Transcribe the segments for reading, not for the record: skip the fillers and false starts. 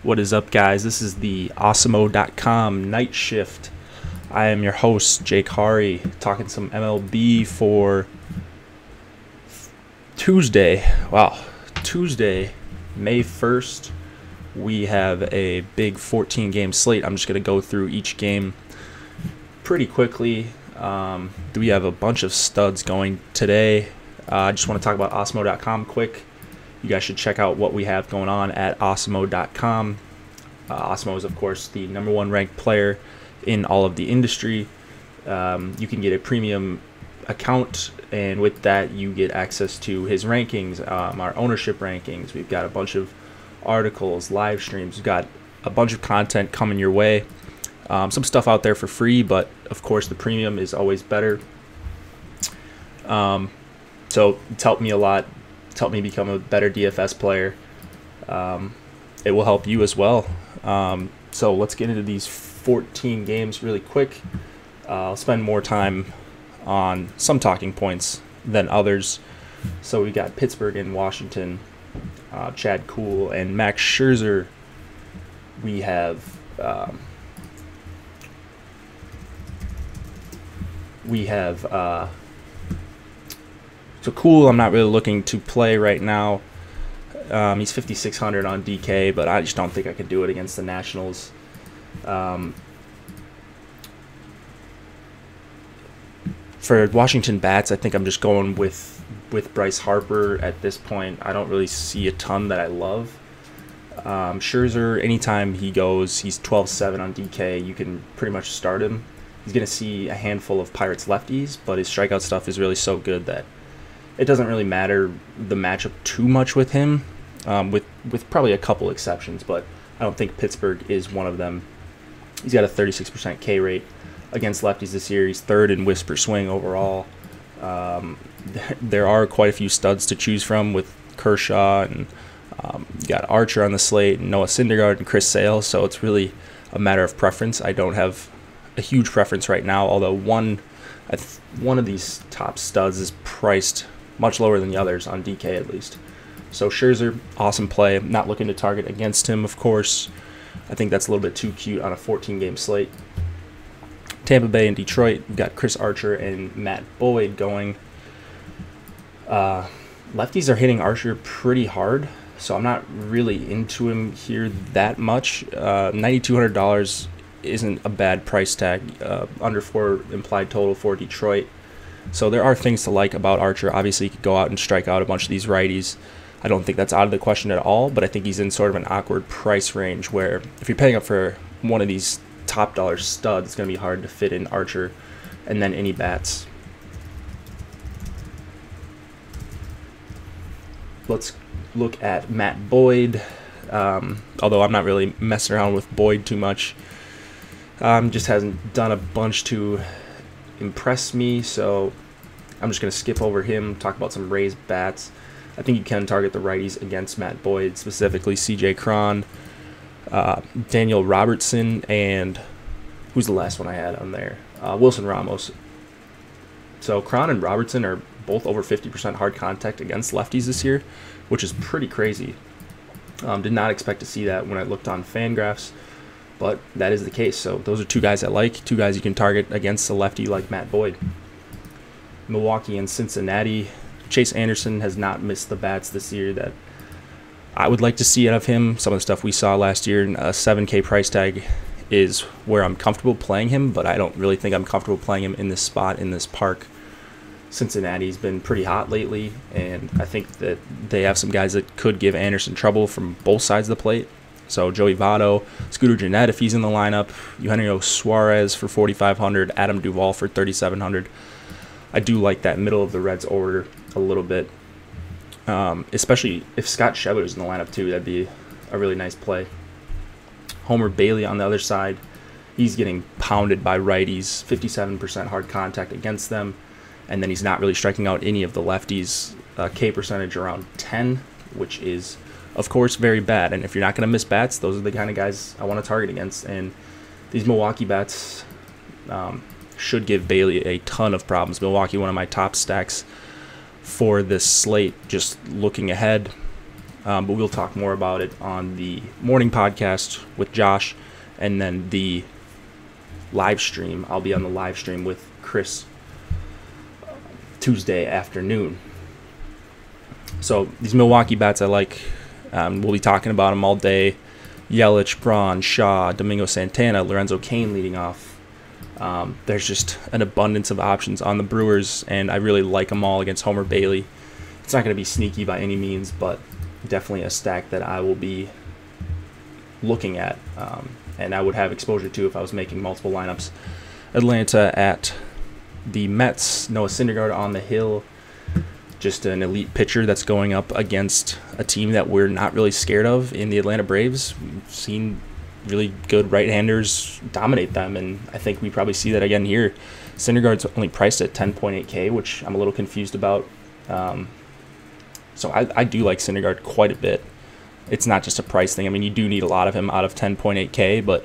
What is up, guys? This is the Awesemo.com night shift. I am your host, Jake Hari, talking some MLB for Tuesday. Wow, Tuesday, May 1st. We have a big 14-game slate. I'm just going to go through each game pretty quickly. We have a bunch of studs going today. I just want to talk about Awesemo.com quick. You guys should check out what we have going on at Awesemo.com. Awesemo is, of course, the #1 ranked player in all of the industry. You can get a premium account, and with that, you get access to his rankings, our ownership rankings. We've got a bunch of articles, live streams. We've got a bunch of content coming your way. Some stuff out there for free, but of course, the premium is always better. So it's helped me a lot. It's helped me become a better DFS player. It will help you as well. So let's get into these 14 games really quick. I'll spend more time on some talking points than others. So we got Pittsburgh and Washington, Chad Kuhl and Max Scherzer. We have so Kuhl, I'm not really looking to play right now. He's 5,600 on DK, but I just don't think I could do it against the Nationals. For Washington bats, I think I'm just going with Bryce Harper at this point. I don't really see a ton that I love. Scherzer, anytime he goes, he's 12-7 on DK. You can pretty much start him. He's going to see a handful of Pirates lefties, but his strikeout stuff is really so good that it doesn't really matter the matchup too much with him, with probably a couple exceptions, but I don't think Pittsburgh is one of them. He's got a 36% K rate against lefties this year. He's third in whiffs per swing overall. There are quite a few studs to choose from with Kershaw, and you got Archer on the slate, and Noah Syndergaard, and Chris Sale, so it's really a matter of preference. I don't have a huge preference right now, although one of these top studs is priced much lower than the others on DK at least. So Scherzer, awesome play. Not looking to target against him, of course. I think that's a little bit too cute on a 14-game slate. Tampa Bay and Detroit, we've got Chris Archer and Matt Boyd going. Lefties are hitting Archer pretty hard, so I'm not really into him here that much. $9,200 isn't a bad price tag, under 4 implied total for Detroit. So there are things to like about Archer. Obviously, he could go out and strike out a bunch of these righties. I don't think that's out of the question at all, but I think he's in sort of an awkward price range where if you're paying up for one of these top dollar studs, it's going to be hard to fit in Archer and then any bats. Let's look at Matt Boyd, although I'm not really messing around with Boyd too much. Just hasn't done a bunch to impress me, so I'm just going to skip over him, talk about some Rays bats. I think you can target the righties against Matt Boyd, specifically CJ Cron, Daniel Robertson, and who's the last one I had on there? Wilson Ramos. So Cron and Robertson are both over 50% hard contact against lefties this year, which is pretty crazy. Did not expect to see that when I looked on Fangraphs, but that is the case. So those are two guys I like, two guys you can target against a lefty like Matt Boyd. Milwaukee and Cincinnati. Chase Anderson has not missed the bats this year that I would like to see out of him. Some of the stuff we saw last year, a 7K price tag is where I'm comfortable playing him, but I don't really think I'm comfortable playing him in this spot, in this park. Cincinnati's been pretty hot lately, and I think that they have some guys that could give Anderson trouble from both sides of the plate. So Joey Votto, Scooter Gennett if he's in the lineup, Eugenio Suarez for 4,500, Adam Duvall for 3,700. I do like that middle of the Reds order a little bit, especially if Scott Schebler's in the lineup too. That'd be a really nice play. Homer Bailey on the other side, he's getting pounded by righties, 57% hard contact against them, and then he's not really striking out any of the lefties. K percentage around 10, which is of course very bad, and if you're not going to miss bats, those are the kind of guys I want to target against, and these Milwaukee bats should give Bailey a ton of problems. Milwaukee, one of my top stacks for this slate, just looking ahead. but we'll talk more about it on the morning podcast with Josh, and then the live stream. I'll be on the live stream with Chris Tuesday afternoon. So these Milwaukee bats I like. We'll be talking about them all day. Yelich, Braun, Shaw, Domingo Santana, Lorenzo Cain leading off. There's just an abundance of options on the Brewers, and I really like them all against Homer Bailey. It's not going to be sneaky by any means, but definitely a stack that I will be looking at, and I would have exposure to if I was making multiple lineups. Atlanta at the Mets. Noah Syndergaard on the hill. Just an elite pitcher that's going up against a team that we're not really scared of in the Atlanta Braves. We've seen really good right-handers dominate them, and I think we probably see that again here. Syndergaard's only priced at 10.8K, which I'm a little confused about. So I do like Syndergaard quite a bit. It's not just a price thing. I mean, you do need a lot of him out of 10.8K, but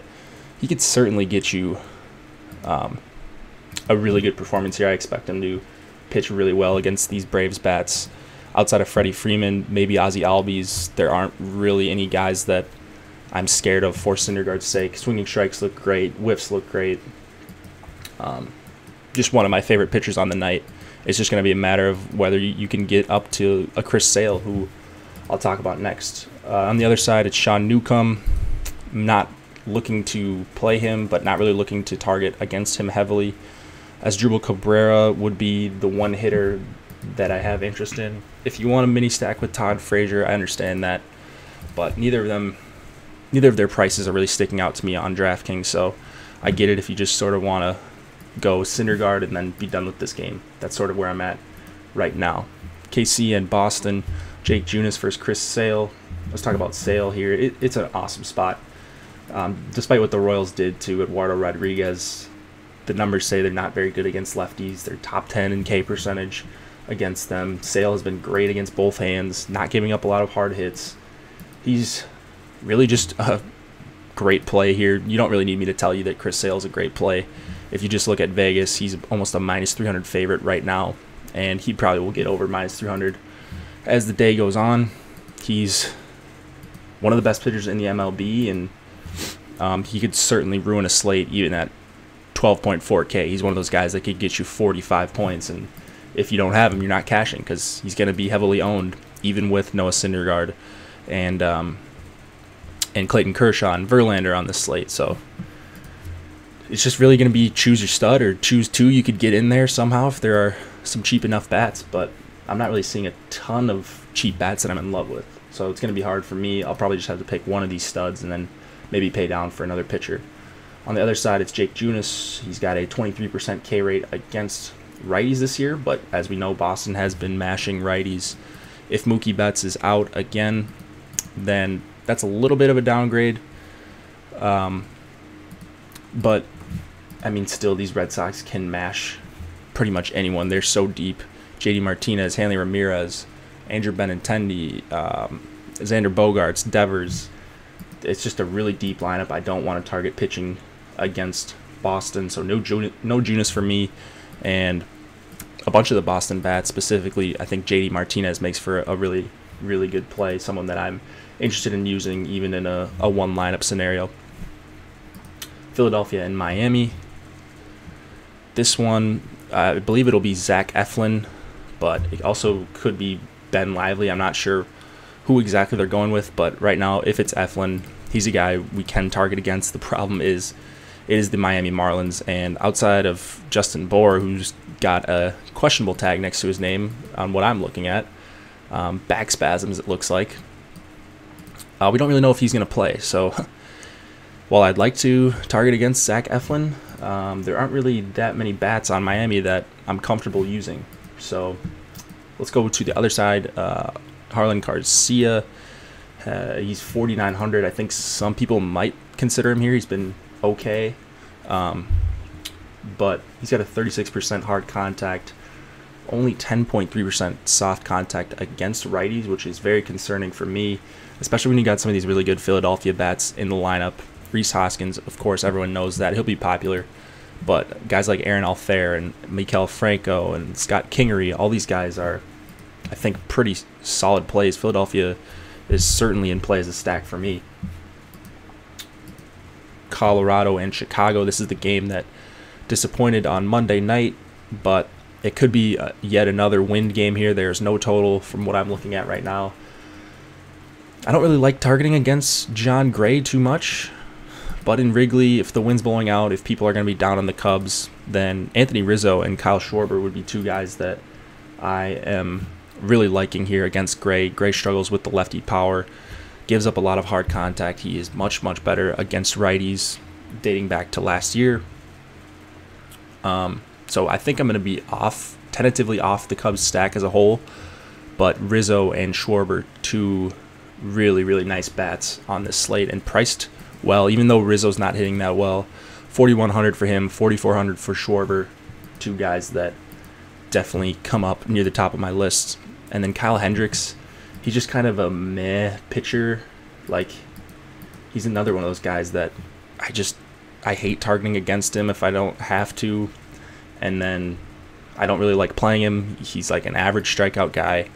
he could certainly get you a really good performance here. I expect him to pitch really well against these Braves bats. Outside of Freddie Freeman, maybe Ozzie Albies, there aren't really any guys that I'm scared of for Syndergaard's sake. Swinging strikes look great. Whiffs look great. Just one of my favorite pitchers on the night. It's just going to be a matter of whether you can get up to a Chris Sale, who I'll talk about next. On the other side, it's Sean Newcomb. I'm not looking to play him, but not really looking to target against him heavily. Asdrubal Cabrera would be the one hitter that I have interest in. If you want a mini stack with Todd Frazier, I understand that, but neither of their prices are really sticking out to me on DraftKings, so I get it if you just sort of want to go Syndergaard and then be done with this game. That's sort of where I'm at right now. KC and Boston, Jake Junis versus Chris Sale. Let's talk about Sale here. It's an awesome spot. Despite what the Royals did to Eduardo Rodriguez, the numbers say they're not very good against lefties. They're top 10 in K percentage against them. Sale has been great against both hands, not giving up a lot of hard hits. He's really just a great play here. You don't really need me to tell you that Chris Sale is a great play. If you just look at Vegas, he's almost a minus 300 favorite right now, and he probably will get over minus 300 as the day goes on. He's one of the best pitchers in the MLB, and he could certainly ruin a slate even at 12.4K. He's one of those guys that could get you 45 points, and if you don't have him, you're not cashing because he's going to be heavily owned, even with Noah Syndergaard and Clayton Kershaw and Verlander on the slate. So it's just really going to be choose your stud or choose two you could get in there somehow if there are some cheap enough bats, but I'm not really seeing a ton of cheap bats that I'm in love with. So it's going to be hard for me. I'll probably just have to pick one of these studs and then maybe pay down for another pitcher. On the other side, it's Jake Junis. He's got a 23% K rate against righties this year, but as we know, Boston has been mashing righties. If Mookie Betts is out again, then that's a little bit of a downgrade. But, I mean, still, these Red Sox can mash pretty much anyone. They're so deep. JD Martinez, Hanley Ramirez, Andrew Benintendi, Xander Bogaerts, Devers. It's just a really deep lineup. I don't want to target pitching against Boston, so no Junis for me. And a bunch of the Boston bats, specifically, I think JD Martinez makes for a really, really good play, someone that I'm interested in using even in a one lineup scenario. Philadelphia and Miami. This one, I believe it'll be Zach Eflin, but it also could be Ben Lively. I'm not sure who exactly they're going with, but right now, if it's Eflin, he's a guy we can target against. The problem is, it is the Miami Marlins, and outside of Justin Bour, who's got a questionable tag next to his name on what I'm looking at, back spasms it looks like, we don't really know if he's going to play. So while I'd like to target against Zach Eflin, there aren't really that many bats on Miami that I'm comfortable using. So let's go to the other side. Harlan Garcia, he's 4,900. I think some people might consider him here. He's been okay, but he's got a 36% hard contact, only 10.3% soft contact against righties, which is very concerning for me, especially when you got some of these really good Philadelphia bats in the lineup. Rhys Hoskins, of course, everyone knows that. He'll be popular, but guys like Aaron Alfair and Maikel Franco and Scott Kingery, all these guys are, I think, pretty solid plays. Philadelphia is certainly in play as a stack for me. Colorado and Chicago. This is the game that disappointed on Monday night, but it could be yet another wind game here. There's no total from what I'm looking at right now. I don't really like targeting against John Gray too much, but in Wrigley, if the wind's blowing out, if people are going to be down on the Cubs, then Anthony Rizzo and Kyle Schwarber would be two guys that I am really liking here against Gray. Gray struggles with the lefty power, gives up a lot of hard contact. He is much, much better against righties dating back to last year. So I think I'm going to be tentatively off the Cubs stack as a whole, but Rizzo and Schwarber, two really, really nice bats on this slate and priced well, even though Rizzo's not hitting that well. 4,100 for him, 4,400 for Schwarber, two guys that definitely come up near the top of my list. And then Kyle Hendricks, he's just kind of a meh pitcher. Like, he's another one of those guys that I hate targeting against him if I don't have to. And then I don't really like playing him. He's like an average strikeout guy.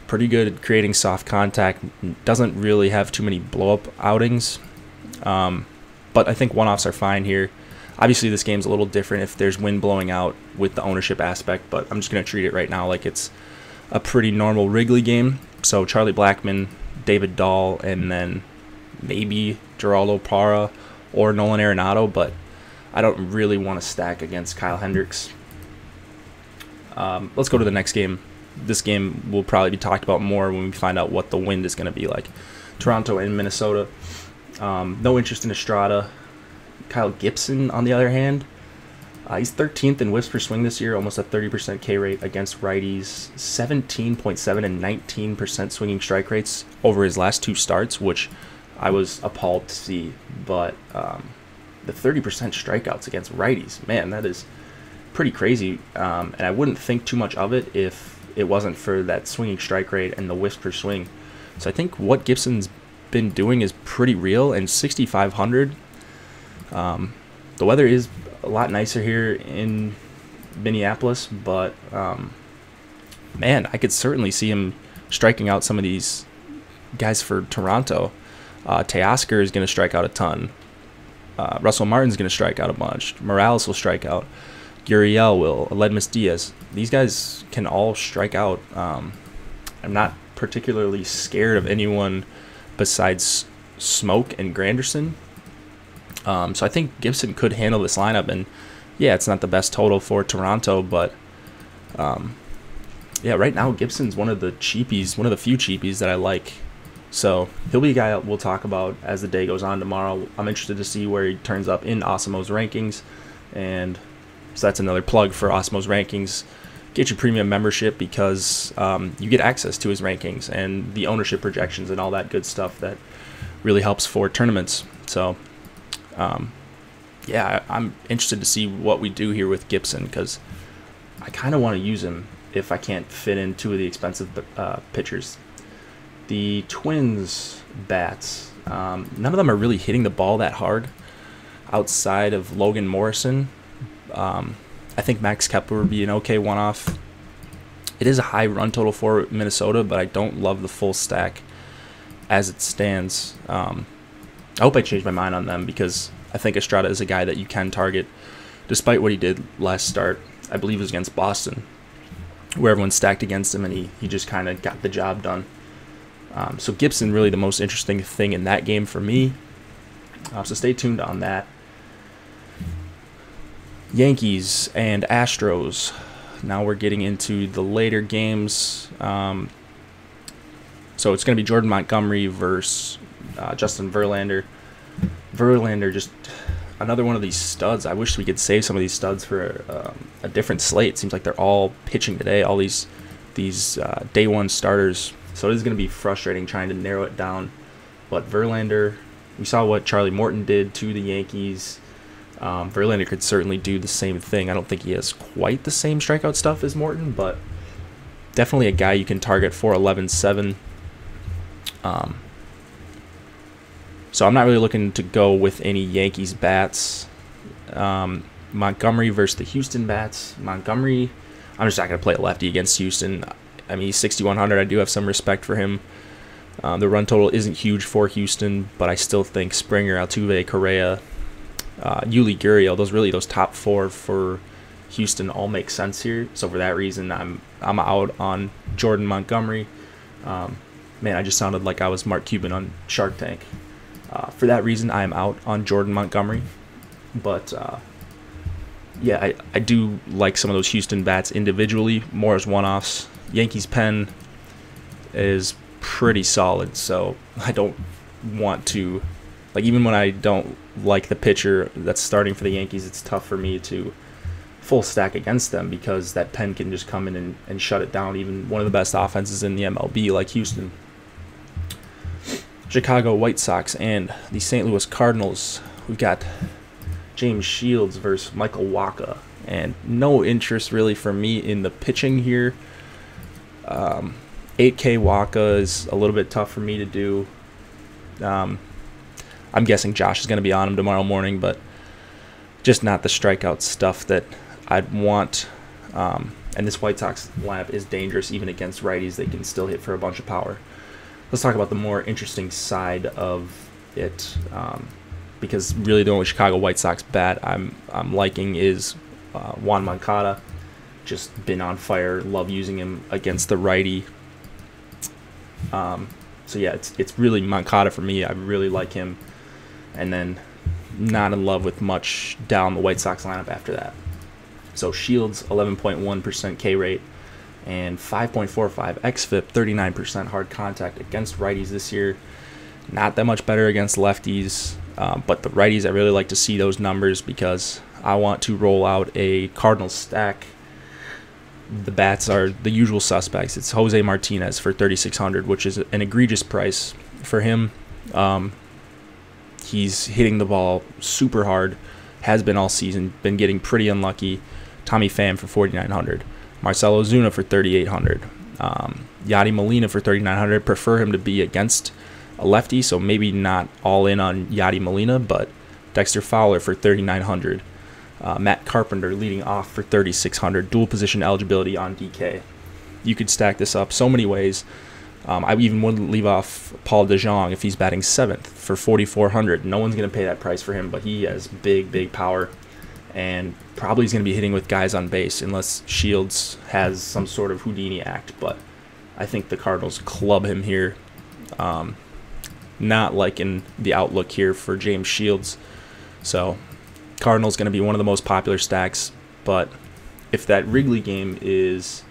Pretty good at creating soft contact. Doesn't really have too many blow-up outings. But I think one-offs are fine here. Obviously, this game's a little different if there's wind blowing out with the ownership aspect, but I'm just going to treat it right now like it's a pretty normal Wrigley game. So Charlie Blackmon, David Dahl, and then maybe Geraldo Parra or Nolan Arenado, but I don't really want to stack against Kyle Hendricks. Let's go to the next game. This game will probably be talked about more when we find out what the wind is going to be like. Toronto and Minnesota. No interest in Estrada. Kyle Gibson, on the other hand, he's 13th in whiffs per swing this year, almost a 30% K rate against righties, 17.7 and 19% swinging strike rates over his last two starts, which I was appalled to see. But the 30% strikeouts against righties, man, that is pretty crazy. And I wouldn't think too much of it if it wasn't for that swinging strike rate and the whiffs per swing. So I think what Gibson's been doing is pretty real, and 6,500. The weather is a lot nicer here in Minneapolis, but man, I could certainly see him striking out some of these guys for Toronto. Teoscar is going to strike out a ton. Russell Martin's going to strike out a bunch. Morales will strike out. Gurriel will. Aledmus Diaz. These guys can all strike out. I'm not particularly scared of anyone besides Smoke and Granderson. So I think Gibson could handle this lineup, and yeah, it's not the best total for Toronto, but yeah, right now Gibson's one of the cheapies, one of the few cheapies that I like. So he'll be a guy we'll talk about as the day goes on tomorrow. I'm interested to see where he turns up in Osmo's rankings, and so that's another plug for Osmo's rankings. Get your premium membership because you get access to his rankings and the ownership projections and all that good stuff that really helps for tournaments. So yeah, I'm interested to see what we do here with Gibson, because I kind of want to use him if I can't fit in two of the expensive pitchers. The Twins bats, none of them are really hitting the ball that hard outside of Logan Morrison. I think Max Kepler would be an okay one-off. It is a high run total for Minnesota, but I don't love the full stack as it stands. I hope I change my mind on them, because I think Estrada is a guy that you can target, despite what he did last start. I believe it was against Boston, where everyone stacked against him, and he just kind of got the job done. So Gibson really the most interesting thing in that game for me. So stay tuned on that. Yankees and Astros. Now we're getting into the later games. So it's going to be Jordan Montgomery versus Justin Verlander. Verlander, just another one of these studs. I wish we could save some of these studs for a different slate. It seems like they're all pitching today, all these day one starters. So it is going to be frustrating trying to narrow it down. But Verlander, we saw what Charlie Morton did to the Yankees. Verlander could certainly do the same thing. I don't think he has quite the same strikeout stuff as Morton, but definitely a guy you can target for 11-7. So I'm not really looking to go with any Yankees bats. Montgomery versus the Houston bats. Montgomery, I'm just not going to play a lefty against Houston. I mean, he's 6,100. I do have some respect for him. The run total isn't huge for Houston, but I still think Springer, Altuve, Correa, Yuli Gurriel, those top 4 for Houston all make sense here. So for that reason, I'm out on Jordan Montgomery. Man, I just sounded like I was Mark Cuban on Shark Tank. For that reason, I am out on Jordan Montgomery. But yeah, I do like some of those Houston bats individually, more as one-offs. Yankees pen is pretty solid, so I don't want to, like, even when I don't like the pitcher that's starting for the Yankees, it's tough for me to full stack against them because that pen can just come in and shut it down, even one of the best offenses in the MLB like Houston. Chicago White Sox and the St. Louis Cardinals. We've got James Shields versus Michael Wacha, and no interest really for me in the pitching here. 8K Wacha is a little bit tough for me to do. I'm guessing Josh is going to be on him tomorrow morning, but just not the strikeout stuff that I'd want. And this White Sox lineup is dangerous even against righties. They can still hit for a bunch of power. Let's talk about the more interesting side of it, because really the only Chicago White Sox bat I'm liking is Juan Moncada. Just been on fire. Love using him against the righty. So yeah, it's really Moncada for me. I really like him, and then not in love with much down the White Sox lineup after that. So Shields 11.1% K rate and 5.45 xFIP, 39% hard contact against righties this year. Not that much better against lefties, but the righties, I really like to see those numbers because I want to roll out a Cardinals stack. The bats are the usual suspects. It's Jose Martinez for $3,600, which is an egregious price for him. He's hitting the ball super hard, has been all season, been getting pretty unlucky. Tommy Pham for $4,900, Marcell Ozuna for $3,800, Yadi Molina for $3,900. Prefer him to be against a lefty, so maybe not all in on Yadi Molina, but Dexter Fowler for $3,900. Matt Carpenter leading off for $3,600. Dual position eligibility on DK. You could stack this up so many ways. I even wouldn't leave off Paul DeJong if he's batting 7th for $4,400. No one's going to pay that price for him, but he has big power, and probably is going to be hitting with guys on base unless Shields has some sort of Houdini act. But I think the Cardinals club him here. Not liking the outlook here for James Shields. So Cardinals going to be one of the most popular stacks, but if that Wrigley game is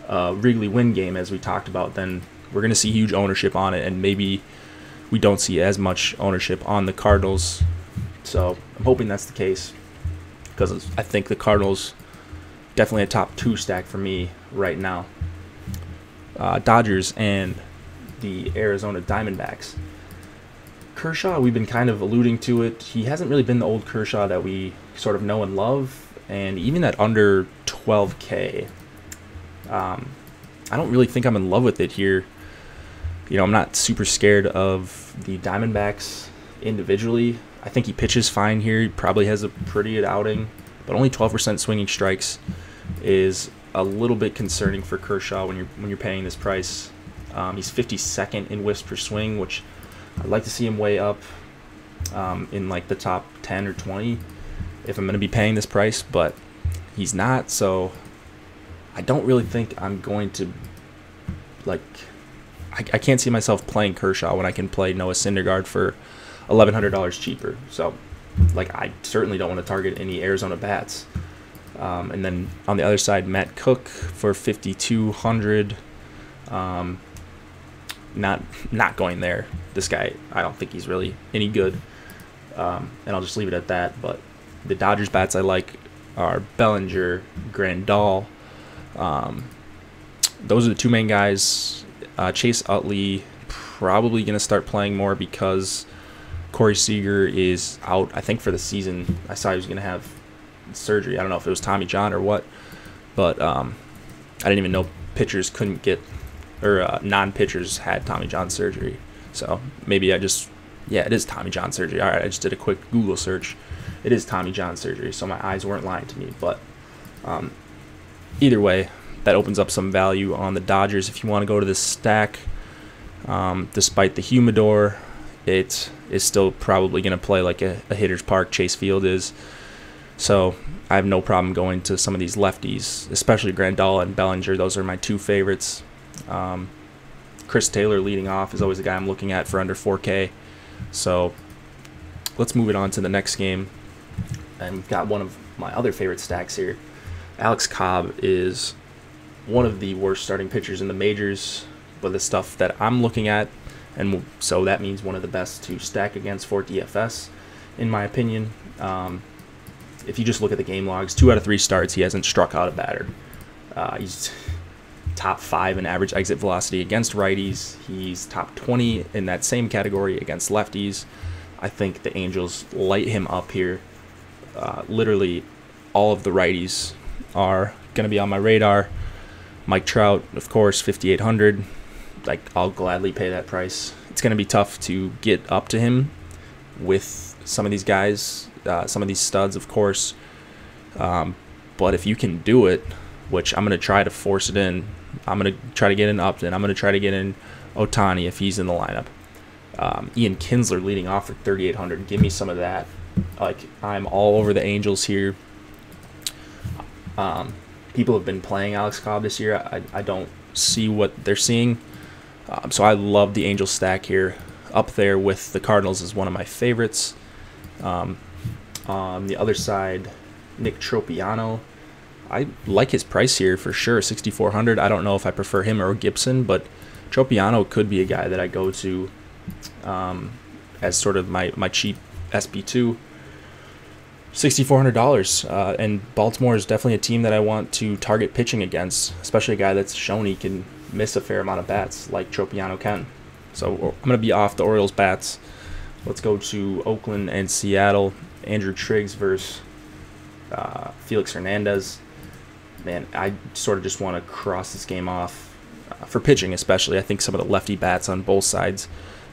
a Wrigley win game, as we talked about, then we're going to see huge ownership on it, and maybe we don't see as much ownership on the Cardinals. So I'm hoping that's the case, because I think the Cardinals definitely a top 2 stack for me right now. Dodgers and the Arizona Diamondbacks. Kershaw, we've been kind of alluding to it. He hasn't really been the old Kershaw that we sort of know and love, and even at under 12K, I don't really think I'm in love with it here. You know, I'm not super scared of the Diamondbacks individually. I think he pitches fine here. He probably has a pretty good outing, but only 12% swinging strikes is a little bit concerning for Kershaw when you're paying this price. He's 52nd in whiffs per swing, which I'd like to see him way up in like the top 10 or 20 if I'm going to be paying this price, but he's not, so I don't really think I'm going to, like, I can't see myself playing Kershaw when I can play Noah Syndergaard for $1,100 cheaper. So, like, I certainly don't want to target any Arizona bats. And then on the other side, Matt Cook for $5,200. Not going there. This guy, I don't think he's really any good. And I'll just leave it at that. But the Dodgers bats I like are Bellinger, Grandal. Those are the 2 main guys. Chase Utley probably going to start playing more because Corey Seager is out, I think, for the season. I saw he was going to have surgery. I don't know if it was Tommy John or what. But I didn't even know pitchers couldn't get, or non-pitchers had Tommy John surgery. So maybe it is Tommy John surgery. All right, I just did a quick Google search. It is Tommy John surgery, so my eyes weren't lying to me. But either way, that opens up some value on the Dodgers if you want to go to this stack. Despite the humidor, it is still probably going to play like a hitter's park. Chase Field is. So I have no problem going to some of these lefties, especially Grandal and Bellinger. Those are my two favorites. Chris Taylor leading off is always the guy I'm looking at for under 4K. So let's move it on to the next game. And we've got one of my other favorite stacks here. Alex Cobb is one of the worst starting pitchers in the majors, but the stuff that I'm looking at, and so that means one of the best to stack against for DFS, in my opinion. If you just look at the game logs, 2 out of 3 starts, he hasn't struck out a batter. He's top 5 in average exit velocity against righties. He's top 20 in that same category against lefties. I think the Angels light him up here. Literally all of the righties are going to be on my radar. Mike Trout, of course, 5,800. Like, I'll gladly pay that price. It's going to be tough to get up to him with some of these guys, some of these studs, of course. But if you can do it, which I'm going to try to force it in, I'm going to try to get in Upton. I'm going to try to get in Ohtani if he's in the lineup. Ian Kinsler leading off for 3,800. Give me some of that. Like, I'm all over the Angels here. People have been playing Alex Cobb this year. I don't see what they're seeing. So I love the Angels stack here. Up there with the Cardinals is one of my favorites. On the other side, Nick Tropiano. I like his price here for sure, 6,400. I don't know if I prefer him or Gibson, but Tropiano could be a guy that I go to as sort of my cheap SP2. $6,400, and Baltimore is definitely a team that I want to target pitching against, especially a guy that's shown he can miss a fair amount of bats like Tropiano can. So I'm going to be off the Orioles bats. Let's go to Oakland and Seattle. Andrew Triggs versus Felix Hernandez. Man, I sort of just want to cross this game off for pitching, especially. I think some of the lefty bats on both sides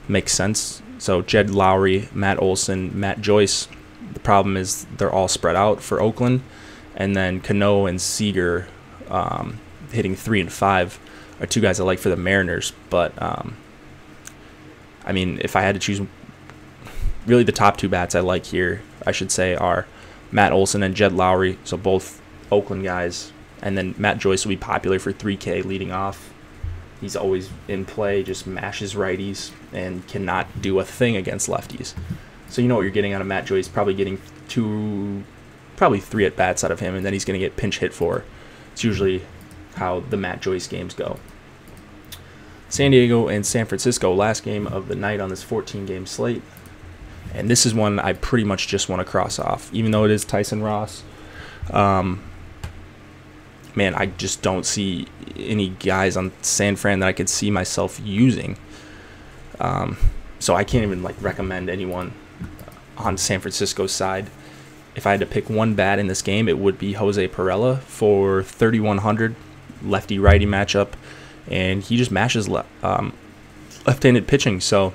make sense. So Jed Lowry, Matt Olson, Matt Joyce. The problem is they're all spread out for Oakland, and then Cano and Seager hitting 3 and 5 are two guys I like for the Mariners. But I mean, if I had to choose, really the top 2 bats I like here, I should say, are Matt Olson and Jed Lowry. So both Oakland guys, and then Matt Joyce will be popular for 3K leading off. He's always in play, just mashes righties and cannot do a thing against lefties. So you know what you're getting out of Matt Joyce, probably getting 3 at-bats out of him, and then he's going to get pinch hit for. It's usually how the Matt Joyce games go. San Diego and San Francisco, last game of the night on this 14-game slate. And this is one I pretty much just want to cross off, even though it is Tyson Ross. Man, I just don't see any guys on San Fran that I could see myself using. So I can't even recommend anyone on San Francisco's side. If I had to pick one bat in this game, it would be Jose Perella for 3,100, lefty-righty matchup, and he just mashes left-handed pitching. So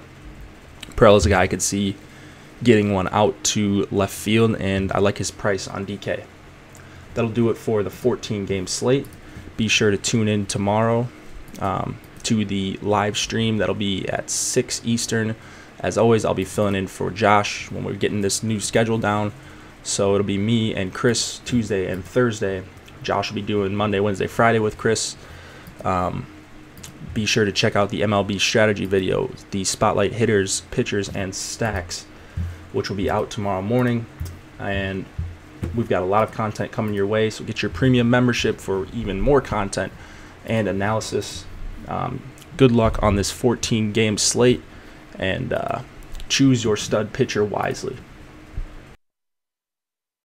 Perella's a guy I could see getting one out to left field, and I like his price on DK. That'll do it for the 14-game slate. Be sure to tune in tomorrow to the live stream. That'll be at 6 Eastern. As always, I'll be filling in for Josh when we're getting this new schedule down. So it'll be me and Chris Tuesday and Thursday. Josh will be doing Monday, Wednesday, Friday with Chris. Be sure to check out the MLB strategy video, the spotlight hitters, pitchers, and stacks, which will be out tomorrow morning. And we've got a lot of content coming your way, so get your premium membership for even more content and analysis. Good luck on this 14-game slate, and choose your stud pitcher wisely.